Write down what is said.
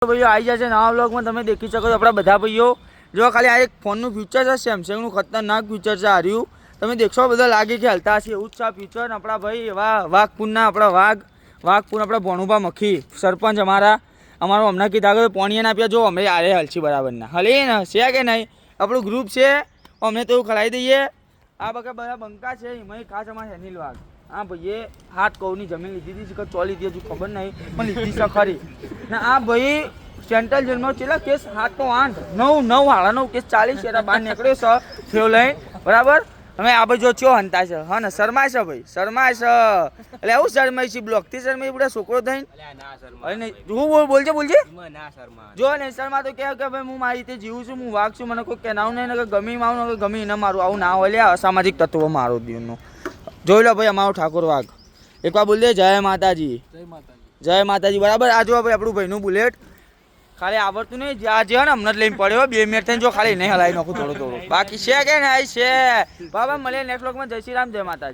ભાઈઓ આવી જશે નવા બ્લોગમાં તમે દેખી શકો છો આપણા બધા ભાઈઓ જો ખાલી આ એક ફોનનું ફ્યુચર છે સેમસંગનું ખતરનાક ફ્યુચર છે હાર્યું તમે દેખશો બધા લાગે કે હલતા હશે એવું જ છે આ ફ્યુચર આપણા ભાઈ એવા વાઘપુરના આપણા વાઘપુર આપણા ભણુભા મખી સરપંચ અમારો હમણાં કીધા કે પોણીએ ના આપ્યા જો અમે આરે હલછી બરાબરના હલી ને છે કે નહીં આપણું ગ્રુપ છે અમને તો એવું ખડાવી દઈએ આ બધા બંકા છે એમાં ખાસ અમારે હેનિલ વાઘ હા ભાઈએ હાથ કૌની જમીન લીધી હતી ચો લીધી હજુ ખબર નહીં પણ લીધી છે ખરી ને આ ભાઈ સેન્ટ્રલ જેલમાં કેટલા કેસ 7 તો 8 9 હાડા 9 કેસ 40 છે બહાર નીકળ્યો છે થયો લઈ બરાબર હવે આ ભાઈ જો ચો હંતા છે હા ને શરમાય છે ભાઈ શરમાય છે એટલે એવું શરમાય છે બ્લોકથી શરમાય બધા છોકરો થઈને અરે નહીં હું બોલજે જો નહીં શર્મા તો કે ભાઈ હું મારી રીતે જીવું છું હું વાઘ છું મને કોઈ કહેનાવું નહીં ને ગમી મારું ને ગમી ન મારું આવું ના હોય લે અસામાજિક તત્વો મારો દીવનું જોઈ લો ભાઈ અમારો ઠાકોર વાઘ એકવાર બોલ દે જય માતાજી જય માતાજી બરાબર આ જો ભાઈ આપણું ભાઈનું બુલેટ ખાલી આવડતું નહીં આ જે ને હમણાં જ લઈને પડ્યો 2 મિનિટ થઈને જો ખાલી નહીં હલાવી નાખું થોડું બાકી છે કે નહીં છે બાબા મળીએ નેક્સ્ટ બ્લોગમાં જય શ્રી રામ જય માતાજી.